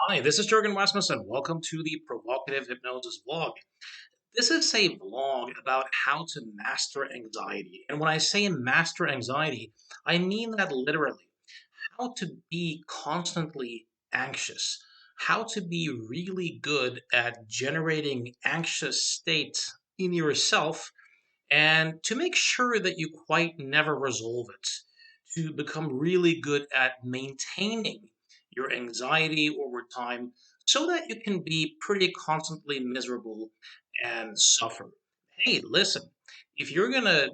Hi, this is Jurgen Rasmussen. Welcome to the Provocative Hypnosis Vlog. This is a vlog about how to master anxiety. And when I say master anxiety, I mean that literally. How to be constantly anxious. How to be really good at generating anxious states in yourself and to make sure that you quite never resolve it, to become really good at maintaining your anxiety over time so that you can be pretty constantly miserable and suffer. Hey, listen, if you're going to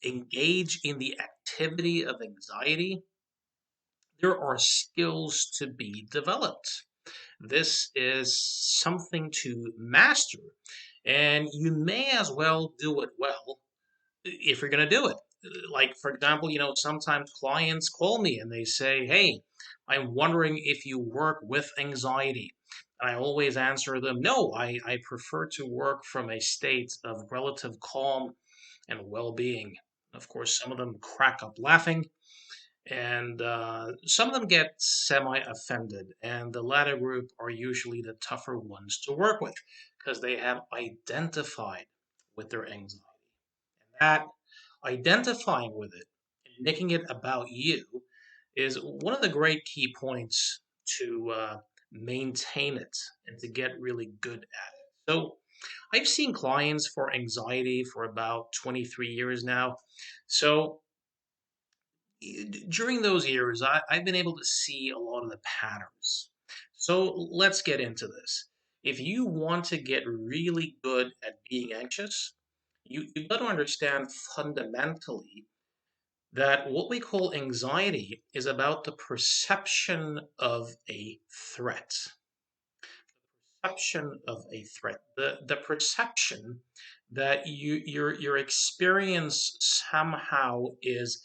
engage in the activity of anxiety, there are skills to be developed. This is something to master, and you may as well do it well if you're going to do it. Like, for example, sometimes clients call me and they say, "Hey, I'm wondering if you work with anxiety." And I always answer them, "No, I prefer to work from a state of relative calm and well being." Of course, some of them crack up laughing, and some of them get semi offended. And the latter group are usually the tougher ones to work with because they have identified with their anxiety. That identifying with it and making it about you is one of the great key points to maintain it and to get really good at it. So, I've seen clients for anxiety for about 23 years now. So, during those years, I've been able to see a lot of the patterns. So, let's get into this. If you want to get really good at being anxious, you've got to understand fundamentally that what we call anxiety is about the perception of a threat. Perception of a threat. The perception that your experience somehow is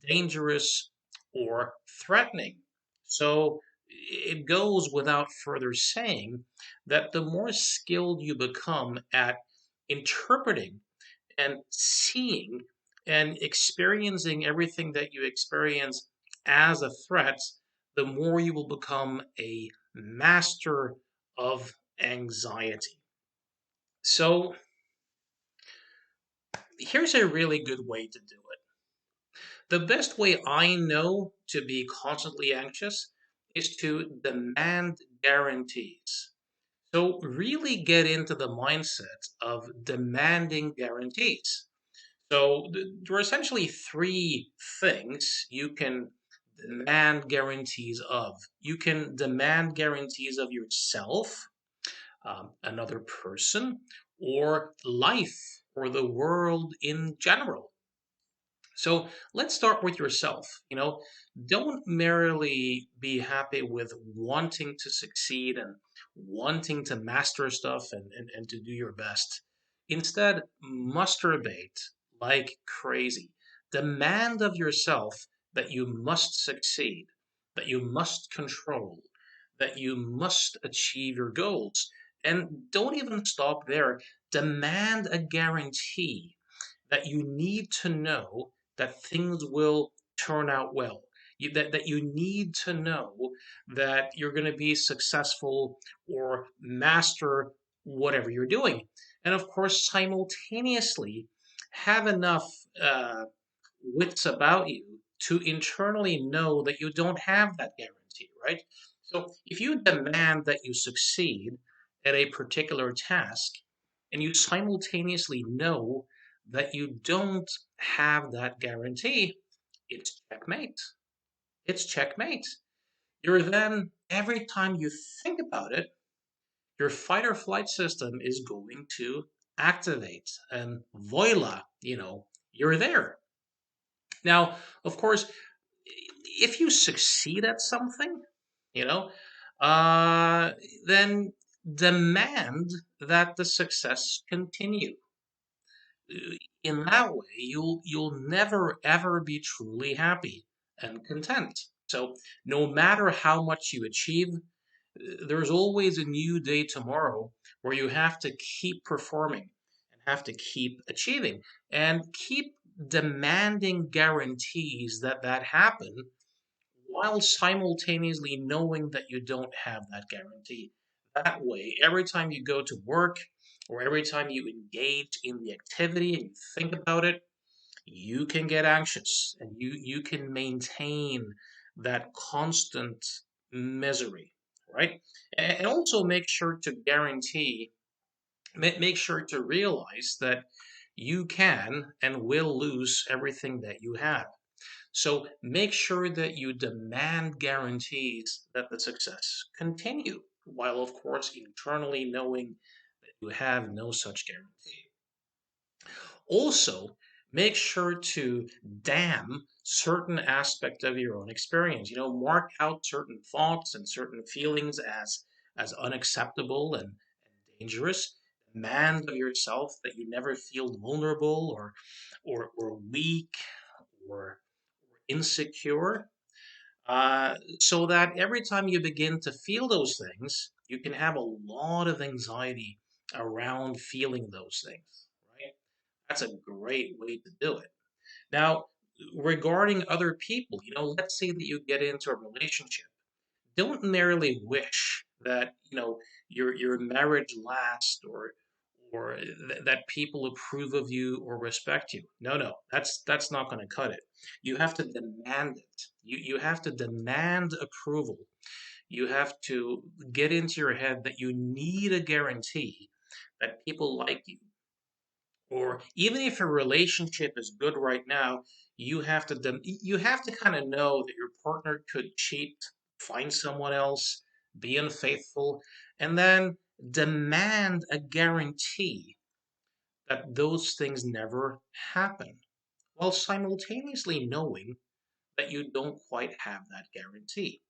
dangerous or threatening. So it goes without further saying that the more skilled you become at interpreting and seeing and experiencing everything that you experience as a threat, the more you will become a master of anxiety. So, here's a really good way to do it. The best way I know to be constantly anxious is to demand guarantees. So, really get into the mindset of demanding guarantees. So there are essentially three things you can demand guarantees of. You can demand guarantees of yourself, another person, or life, or the world in general. So let's start with yourself. Don't merely be happy with wanting to succeed and wanting to master stuff and to do your best. Instead, masturbate like crazy. Demand of yourself that you must succeed, that you must control, that you must achieve your goals. And don't even stop there. Demand a guarantee that you need to know that things will turn out well. That you need to know that you're going to be successful or master whatever you're doing. And of course, simultaneously, have enough wits about you to internally know that you don't have that guarantee, right? So if you demand that you succeed at a particular task and you simultaneously know that you don't have that guarantee, it's checkmate. It's checkmate. You're then, every time you think about it, your fight or flight system is going to activate. And voila, you're there. Now, of course, if you succeed at something, you know, uh, then demand that the success continue. In that way, you'll never ever be truly happy and content. So no matter how much you achieve, there's always a new day tomorrow where you have to keep performing and have to keep achieving and keep demanding guarantees that happen while simultaneously knowing that you don't have that guarantee. That way, every time you go to work or every time you engage in the activity and you think about it, you can get anxious and you can maintain that constant misery, right? And also make sure to realize that you can and will lose everything that you have. So make sure that you demand guarantees that the success continue, while of course internally knowing that you have no such guarantee. Also, make sure to damn certain aspect of your own experience. Mark out certain thoughts and certain feelings as unacceptable and dangerous. Demand of yourself that you never feel vulnerable or weak or insecure, so that every time you begin to feel those things, you can have a lot of anxiety around feeling those things, right? That's a great way to do it. Now, regarding other people, let's say that you get into a relationship. Don't merely wish that your marriage lasts or that people approve of you or respect you. No, no, that's not going to cut it. You have to demand it. You have to demand approval. You have to get into your head that you need a guarantee that people like you, or even if a relationship is good right now, you have to kind of know that your partner could cheat, find someone else, be unfaithful, and then demand a guarantee that those things never happen, while simultaneously knowing that you don't quite have that guarantee.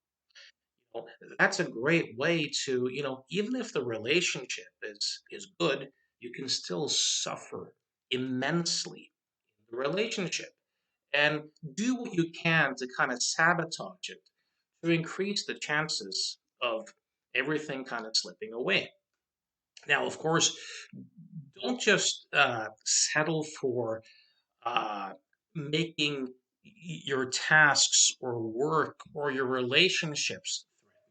Well, that's a great way to, even if the relationship is good, you can still suffer immensely in the relationship and do what you can to kind of sabotage it to increase the chances of everything kind of slipping away. Now, of course, don't just settle for uh, making your tasks or work or your relationships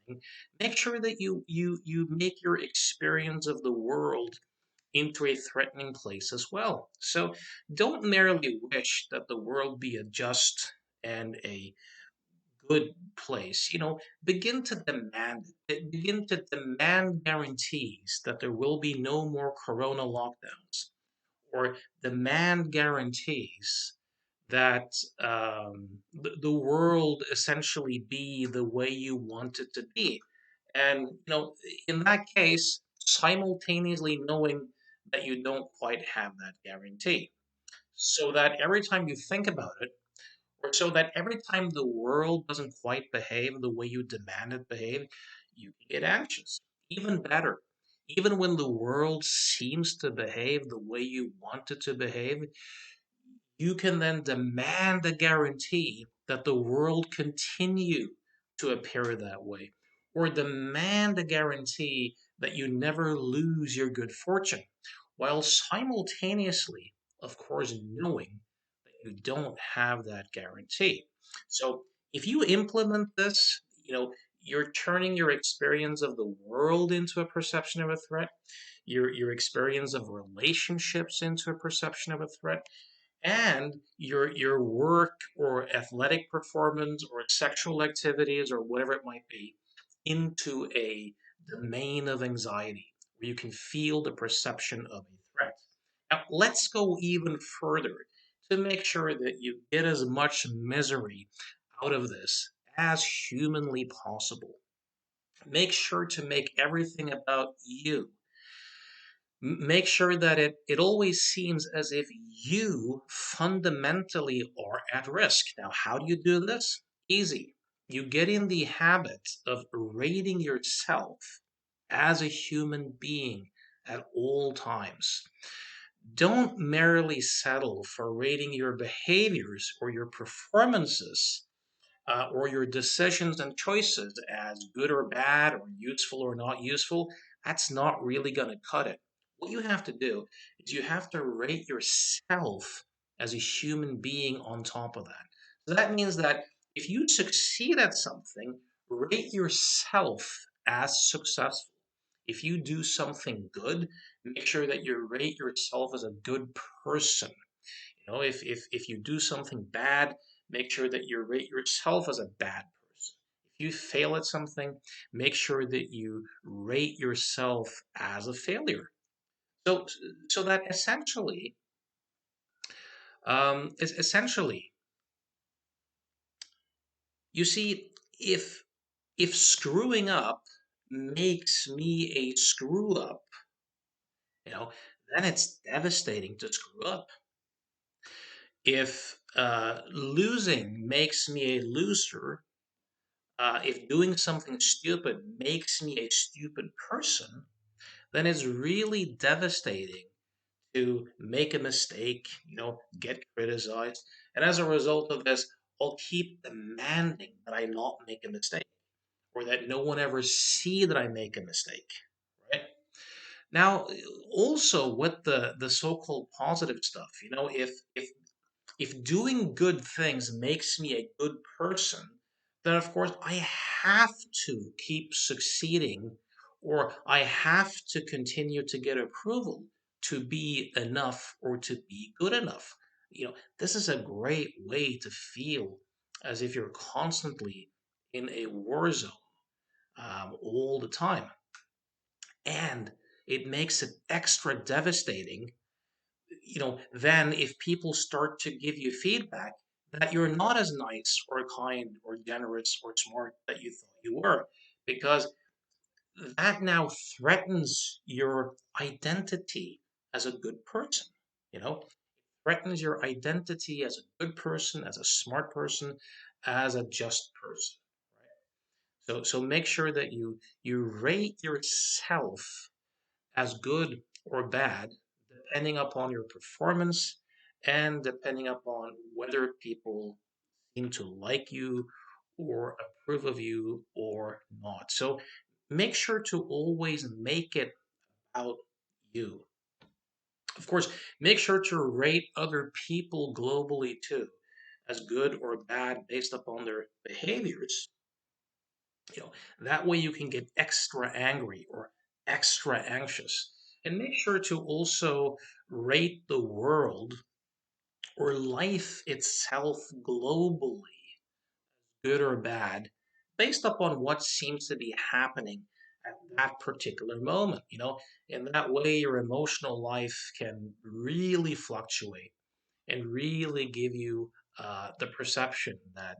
threatening. Make sure that you make your experience of the world into a threatening place as well. So don't merely wish that the world be a just and a good place. Begin to demand it. Begin to demand guarantees that there will be no more corona lockdowns, or demand guarantees that the world essentially be the way you want it to be. And, in that case, simultaneously knowing that you don't quite have that guarantee. So that every time you think about it, or so that every time the world doesn't quite behave the way you demand it behave, you get anxious. Even better, even when the world seems to behave the way you want it to behave, you can then demand a guarantee that the world continue to appear that way, or demand a guarantee that you never lose your good fortune, while simultaneously, of course, knowing that you don't have that guarantee. So if you implement this, you're turning your experience of the world into a perception of a threat, your experience of relationships into a perception of a threat, and your work or athletic performance or sexual activities or whatever it might be into a domain of anxiety where you can feel the perception of a threat. Now, let's go even further to make sure that you get as much misery out of this as humanly possible. Make sure to make everything about you. Make sure that it always seems as if you fundamentally are at risk. Now, how do you do this? Easy. You get in the habit of rating yourself as a human being at all times. Don't merely settle for rating your behaviors or your performances or your decisions and choices as good or bad or useful or not useful. That's not really going to cut it. What you have to do is you have to rate yourself as a human being on top of that. So that means that If you succeed at something, rate yourself as successful. If you do something good, make sure that you rate yourself as a good person. If you do something bad, make sure that you rate yourself as a bad person. If you fail at something, make sure that you rate yourself as a failure. So, so that essentially, you see, if screwing up makes me a screw up, you know, then it's devastating to screw up. If losing makes me a loser, if doing something stupid makes me a stupid person, then it's really devastating to make a mistake, get criticized. And as a result of this, I'll keep demanding that I not make a mistake or that no one ever see that I make a mistake, right? Now, also with the so-called positive stuff, if doing good things makes me a good person, then of course I have to keep succeeding or I have to continue to get approval to be enough or to be good enough. This is a great way to feel as if you're constantly in a war zone all the time. And it makes it extra devastating then if people start to give you feedback that you're not as nice or kind or generous or smart that you thought you were, because that now threatens your identity as a good person, threatens your identity as a good person, as a smart person, as a just person. So make sure that you rate yourself as good or bad, depending upon your performance and depending upon whether people seem to like you or approve of you or not. So make sure to always make it about you. Of course, make sure to rate other people globally too as good or bad based upon their behaviors. You know, that way you can get extra angry or extra anxious. And make sure to also rate the world or life itself globally, good or bad, based upon what seems to be happening at that particular moment. In that way, your emotional life can really fluctuate and really give you the perception that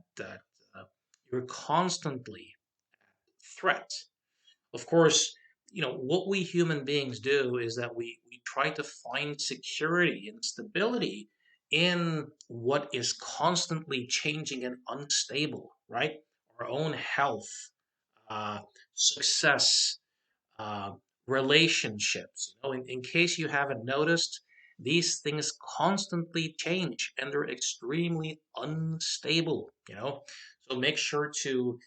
you're constantly threat. Of course, what we human beings do is that we try to find security and stability in what is constantly changing and unstable, right? Our own health, uh, success, uh, relationships. In case you haven't noticed, these things constantly change and they're extremely unstable. So make sure to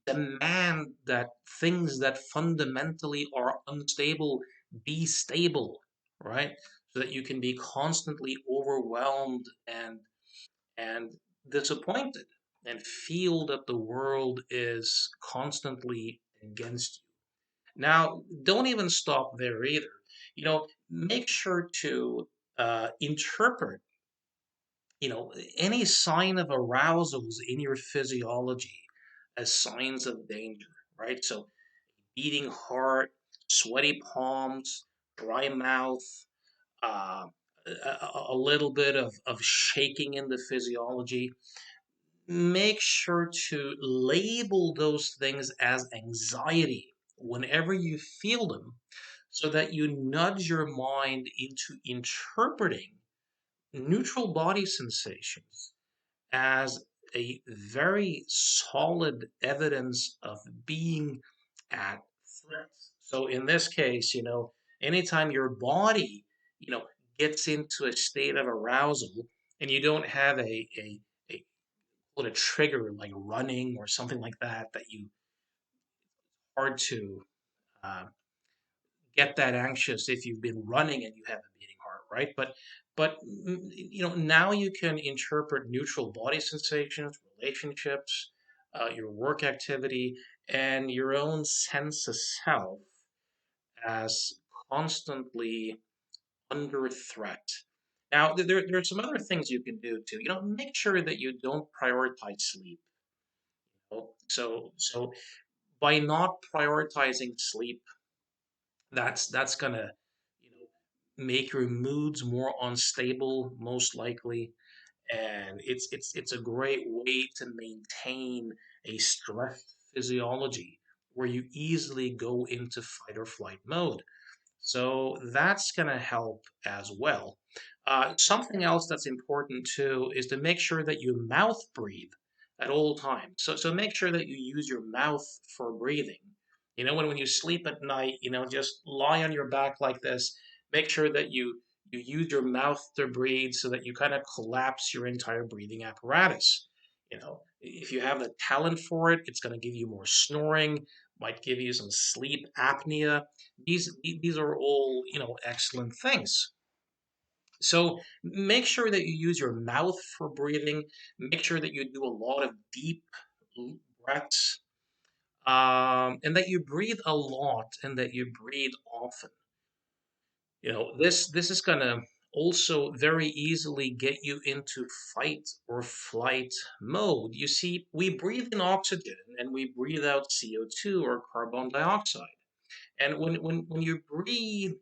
demand that things that fundamentally are unstable be stable, right? So that you can be constantly overwhelmed and disappointed and feel that the world is constantly against you. Now, don't even stop there either. Make sure to interpret any sign of arousals in your physiology as signs of danger, right? So beating heart, sweaty palms, dry mouth, uh, a little bit of shaking in the physiology. Make sure to label those things as anxiety whenever you feel them so that you nudge your mind into interpreting neutral body sensations as a very solid evidence of being at threat. So in this case, anytime your body, you know, gets into a state of arousal and you don't have a call it a trigger like running or something like that you hard to uh, get that anxious if you've been running and you have a beating heart, right? But now you can interpret neutral body sensations, relationships, your work activity, and your own sense of self as constantly under threat. Now, there are some other things you can do too. Make sure that you don't prioritize sleep. So by not prioritizing sleep, that's gonna, make your moods more unstable, most likely, and it's a great way to maintain a stress physiology where you easily go into fight or flight mode. So that's going to help as well. Something else that's important too is to make sure that you mouth breathe at all times. So make sure that you use your mouth for breathing. When you sleep at night, just lie on your back like this. Make sure that you use your mouth to breathe so that you kind of collapse your entire breathing apparatus. If you have the talent for it, it's going to give you more snoring, might give you some sleep apnea. These are all, excellent things. So make sure that you use your mouth for breathing. Make sure that you do a lot of deep breaths, and that you breathe a lot and that you breathe often. This is gonna also very easily get you into fight or flight mode. You see, we breathe in oxygen and we breathe out CO2 or carbon dioxide. And when you breathe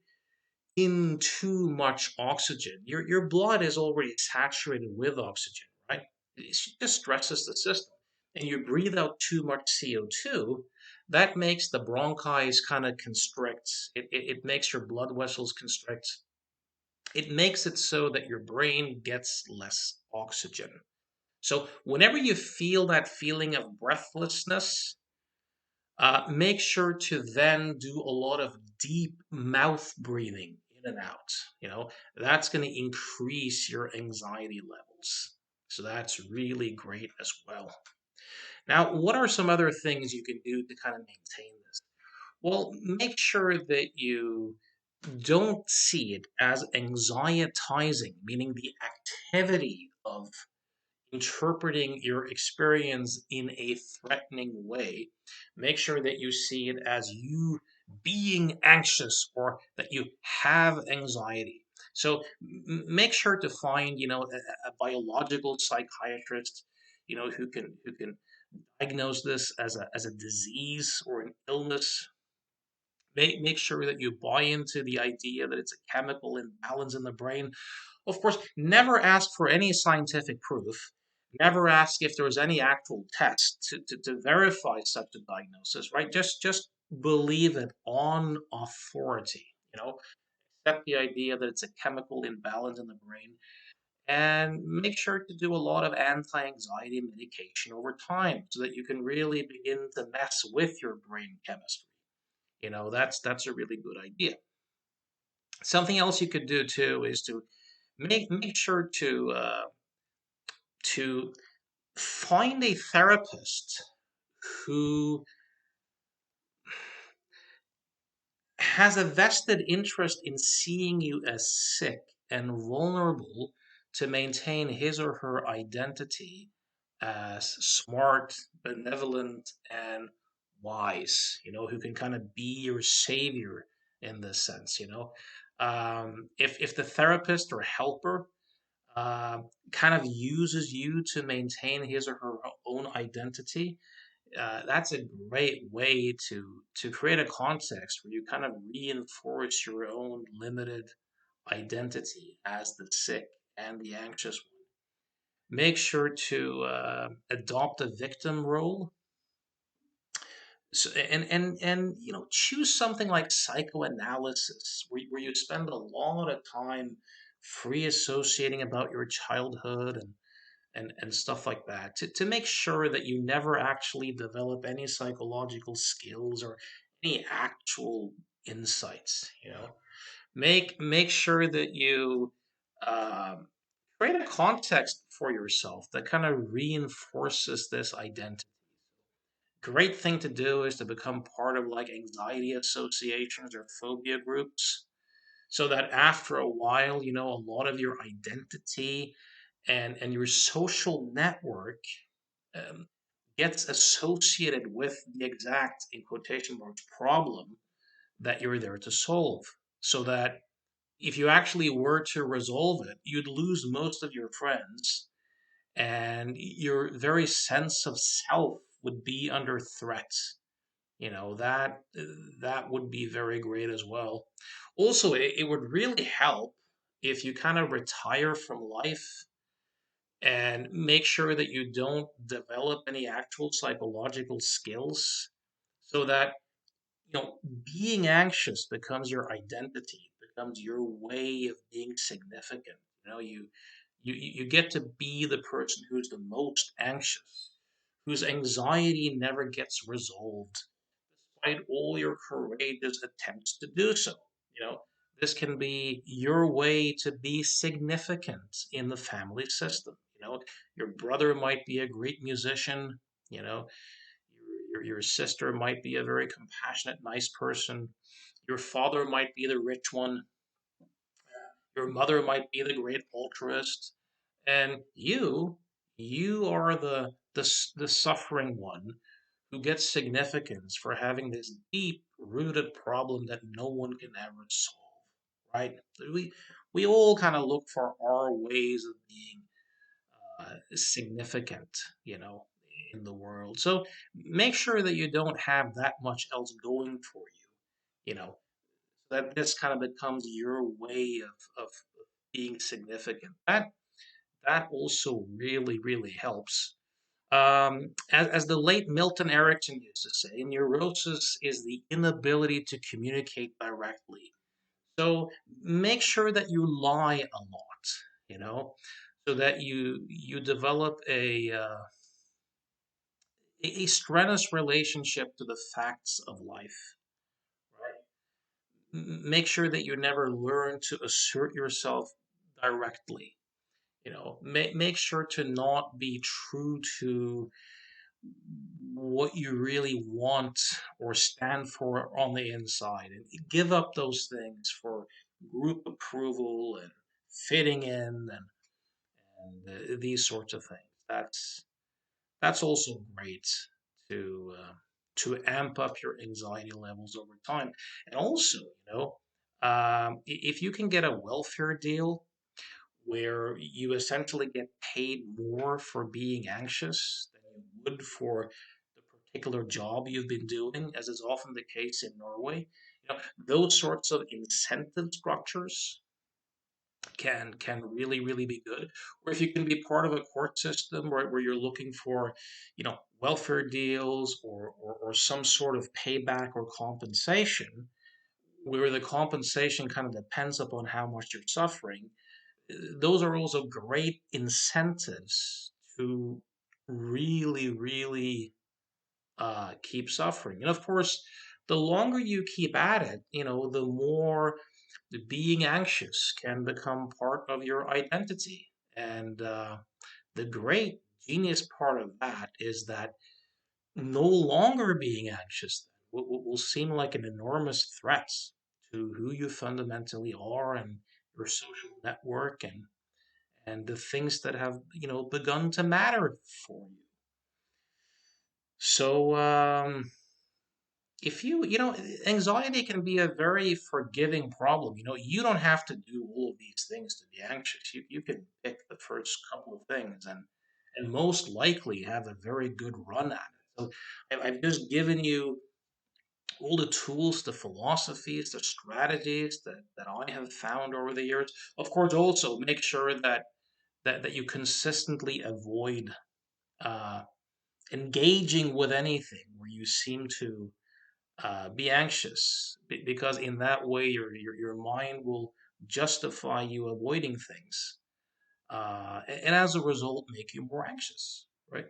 in too much oxygen, your blood is already saturated with oxygen, right? It just stresses the system. And you breathe out too much CO2, that makes the bronchi kind of constrict. It makes your blood vessels constrict. It makes it so that your brain gets less oxygen. So whenever you feel that feeling of breathlessness, make sure to then do a lot of deep mouth breathing in and out. That's going to increase your anxiety levels. So that's really great as well. Now, what are some other things you can do to kind of maintain this? Well, make sure that you don't see it as anxietizing, meaning the activity of interpreting your experience in a threatening way. Make sure that you see it as you being anxious or that you have anxiety. So make sure to find, a biological psychiatrist, who can diagnose this as a disease or an illness. Make sure that you buy into the idea that it's a chemical imbalance in the brain. Of course, never ask for any scientific proof. Never ask if there was any actual test to verify such a diagnosis, right? Just believe it on authority. Accept the idea that it's a chemical imbalance in the brain, and make sure to do a lot of anti-anxiety medication over time so that you can really begin to mess with your brain chemistry. That's a really good idea. Something else you could do too is to make sure to find a therapist who has a vested interest in seeing you as sick and vulnerable to maintain his or her identity as smart, benevolent, and wise, who can kind of be your savior in this sense. If the therapist or helper kind of uses you to maintain his or her own identity, that's a great way to create a context where you kind of reinforce your own limited identity as the sick and the anxious one. Make sure to adopt a victim role. So, and choose something like psychoanalysis, where you spend a lot of time free associating about your childhood and stuff like that to make sure that you never actually develop any psychological skills or any actual insights. Make sure that you um, create a context for yourself that kind of reinforces this identity. Great thing to do is to become part of like anxiety associations or phobia groups so that after a while, a lot of your identity and your social network um, gets associated with the exact, in quotation marks, problem that you're there to solve. So that if you actually were to resolve it, you'd lose most of your friends, and your very sense of self would be under threat. That would be very great as well. Also, it would really help if you kind of retire from life and make sure that you don't develop any actual psychological skills, so that being anxious becomes your identity, becomes your way of being significant. You get to be the person who's the most anxious, whose anxiety never gets resolved, despite all your courageous attempts to do so. You know, this can be your way to be significant in the family system. Your brother might be a great musician. You know, your sister might be a very compassionate, nice person. Your father might be the rich one. Your mother might be the great altruist. And you are the suffering one who gets significance for having this deep rooted problem that no one can ever solve, right? We all kind of look for our ways of being significant, you know, in the world. So make sure that you don't have that much else going for you, that this kind of becomes your way of being significant. That also really, really helps. As the late Milton Erickson used to say, neurosis is the inability to communicate directly. So make sure that you lie a lot, you know, so that you develop a strenuous relationship to the facts of life. Make sure that you never learn to assert yourself directly. Make sure to not be true to what you really want or stand for on the inside, and give up those things for group approval and fitting in, and these sorts of things. That's also great to to amp up your anxiety levels over time. And also, if you can get a welfare deal where you essentially get paid more for being anxious than you would for the particular job you've been doing, as is often the case in Norway. Those sorts of incentive structures can really really be good. Or if you can be part of a court system where you're looking for welfare deals, or some sort of payback or compensation, where the compensation kind of depends upon how much you're suffering. Those are also great incentives to really, really keep suffering. And of course, the longer you keep at it, the more the being anxious can become part of your identity. And the great genius part of that is that no longer being anxious will seem like an enormous threat to who you fundamentally are, and your social network, and the things that have begun to matter for you. So if anxiety can be a very forgiving problem. You don't have to do all of these things to be anxious. You can pick the first couple of things, and most likely have a very good run at it. So I've just given you all the tools, the philosophies, the strategies that I have found over the years. Of course, also make sure that you consistently avoid uh, engaging with anything where you seem to be anxious, because in that way your mind will justify you avoiding things, and as a result make you more anxious, right?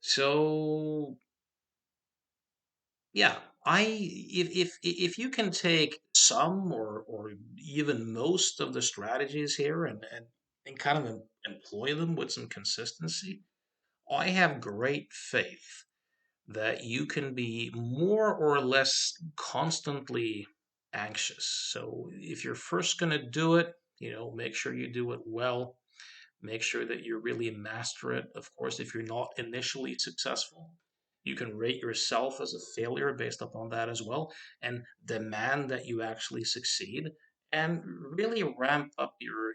So yeah, I if you can take some, or even most of the strategies here, and kind of employ them with some consistency, I have great faith that you can be more or less constantly anxious. So if you're first going to do it, make sure you do it well. Make sure that you really master it. Of course, if you're not initially successful, you can rate yourself as a failure based upon that as well, and demand that you actually succeed, and really ramp up your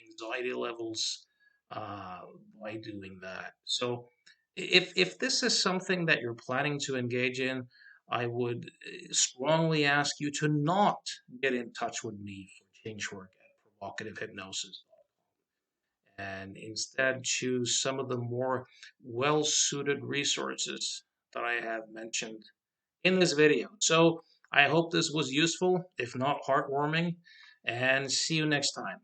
anxiety levels uh, by doing that. So, if this is something that you're planning to engage in, I would strongly ask you to not get in touch with me for change work at Provocative Hypnosis, and instead choose some of the more well suited resources that I have mentioned in this video. So I hope this was useful, if not heartwarming, and see you next time.